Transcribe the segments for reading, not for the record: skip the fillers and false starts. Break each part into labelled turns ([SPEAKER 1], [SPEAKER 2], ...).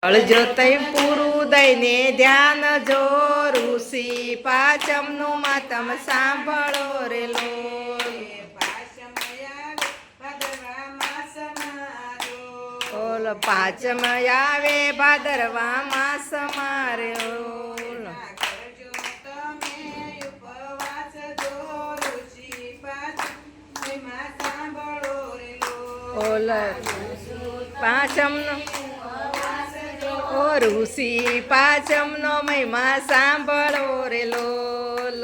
[SPEAKER 1] અળજો તઈ પૂરું દઈને ધ્યાન જો ઋષિ પાંચમનું માતમ સાંભળો રે લોલ. ઓલ પાંચમ આવે ભાદરવા માસ મારે ઓલ. ઓલ પાંચમનો ઓ ઋષિ પાંચમનો મહિમા સાંભળો રે લોલ.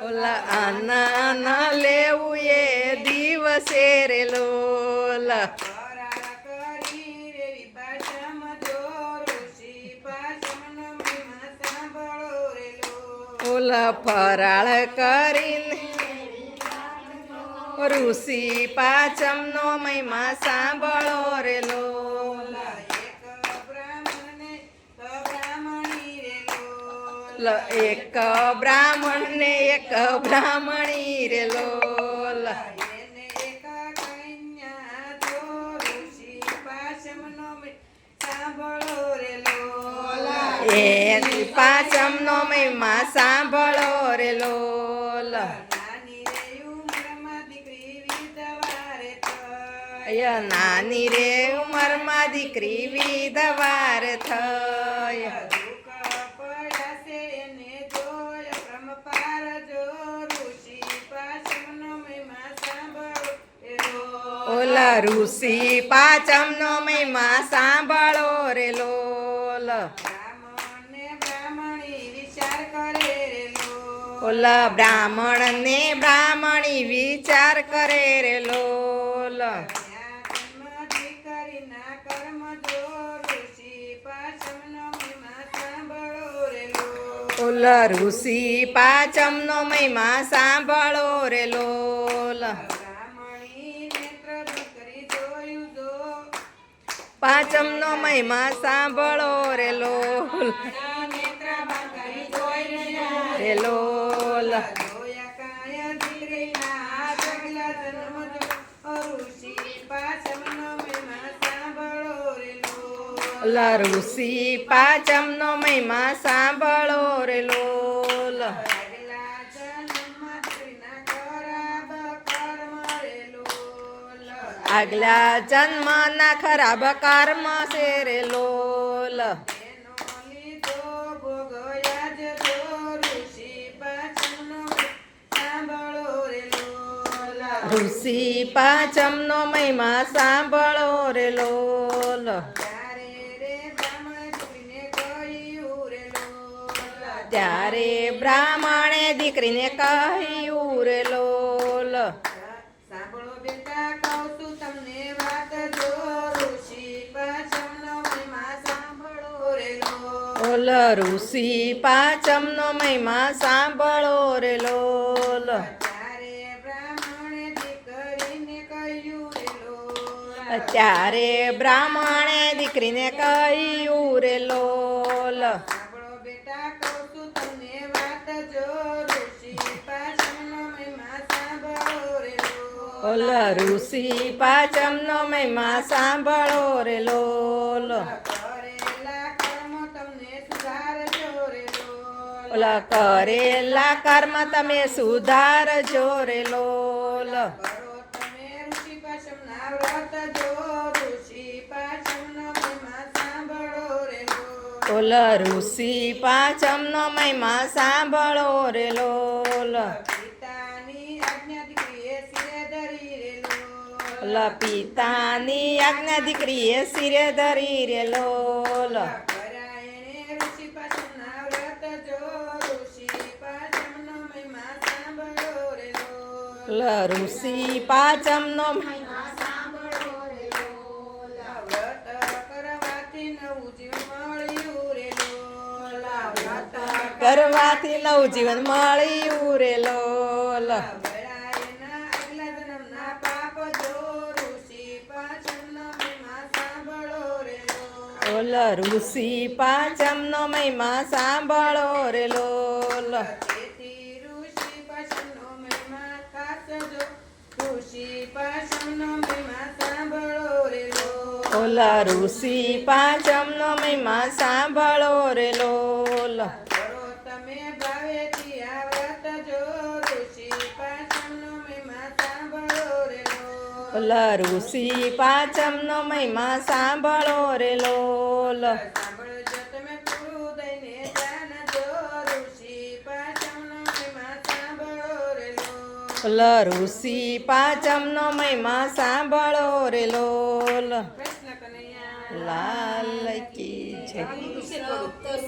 [SPEAKER 1] ઓલા અન્ન લેવું એ દિવસે રે લોલ. ઓલા ફરાળ કરીને ઋષિ પાંચમનો મહિમા સાંભળો રે લોલ. એક બ્રાહ્મણ ને એક બ્રાહ્મણી રે લોલ. એ પાંચમનો મહિમા સાંભળો રે લોલ. નાની રે ઉંમરમાં દીકરી વિધવાર થઈ. ઓલા ઋષિ પાંચમનો મહિમા સાંભળો રે લોલ. ઓલા બ્રાહ્મણ ને બ્રાહ્મણી વિચાર કરે રે લોલ. ઓલા ઋષિ પાંચમનો મહિમા સાંભળો રે લોલ. પાંચમનો મહિમા સાંભળો રે લોલ. રે લોલ. ઓલા ઋષિ પાંચમનો મહિમા સાંભળો રે લોલ. આગલા જન્મના ખરાબ કર્મ છે રે લોલ. ઋષિ પાંચમનો મહિમા સાંભળો રે લોલ. ત્યારે બ્રાહ્મણે દીકરીને કહ્યું રે લોલ.
[SPEAKER 2] સાંભળો બેટા કહું છું તમને વાત જો ઋષિ પાંચમનો મહિમા સાંભળો રે લોલ.
[SPEAKER 1] ઓલ ઋષિ પાંચમનો મહિમા સાંભળો રે લોલ. ત્યારે બ્રાહ્મણે દીકરીને કહ્યું રે લોલ.
[SPEAKER 2] સાંભળો બેટા કહું છું તમને વાત જો ઋષિ પાંચમનો મહિમા સાંભળો રે લોલ.
[SPEAKER 1] ઓલ ઋષિ પાંચમનો મહિમા સાંભળો રે લોલ.
[SPEAKER 2] કરેલા કર્મ તમને સુધારજો રે લોલ.
[SPEAKER 1] ઓલા કરેલા કર્મ તમે સુધારજો રે લોલ.
[SPEAKER 2] કરો તમે ઋષિ પાંચમના વ્રત જો ઋષિ પાંચમનો મહિમા સાંભળો રે લોલ.
[SPEAKER 1] ઓલ ઋષિ પાંચમનો મહિમા સાંભળો રે લોલ.
[SPEAKER 2] પિતાની આજ્ઞા દીકરીએ શિરે ધરી રે લોલ.
[SPEAKER 1] ઓલા પિતાની આજ્ઞા દીકરીએ શિરે ધરી રે લોલ.
[SPEAKER 2] કરાયણે ઋષિ પાંચમના વ્રત જો ઋષિ પાંચમનો મહિમા સાંભળો રે લોલ.
[SPEAKER 1] ઓલા ઋષિ પાંચમનો
[SPEAKER 2] મહિમા સાંભળો રે લોલ. વ્રત કરવાથી નવું જીવન મળ્યું રે લોલ. વ્રત
[SPEAKER 1] કરવાથી નવું જીવન મળ્યું રે લોલ.
[SPEAKER 2] બળાયના આગલા જન્મના પાપ જો ઋષિ પાંચમનો મહિમા સાંભળો રે લોલ.
[SPEAKER 1] ઓલ ઋષિ પાંચમનો મહિમા સાંભળો રે લોલ.
[SPEAKER 2] તેથી ઋષિ પાંચમનો મહિમા ખાસ જો ઋષિ પાંચમનો મહિમા
[SPEAKER 1] ઓલા ઋષિ પાંચમનો મહિમા સાંભળો રે લોલ
[SPEAKER 2] કરો તમે ભાવેથી આ વ્રત જો ઋષિ પાંચમનો મહિમા સાંભળો રે લોલ.
[SPEAKER 1] ઓલા ઋષિ પાંચમનો મહિમા સાંભળો રે લોલ
[SPEAKER 2] સાંભળજો તમે પૂરું દઈને જાણજો ઋષિ પાંચમનો મહિમા સાંભળો રે લોલ.
[SPEAKER 1] ઓલા ઋષિ પાંચમનો મહિમા સાંભળો રે લોલ
[SPEAKER 2] કૃષ્ણ કનૈયા
[SPEAKER 1] લાલ કી જય.
[SPEAKER 2] આનું વિશે થોડું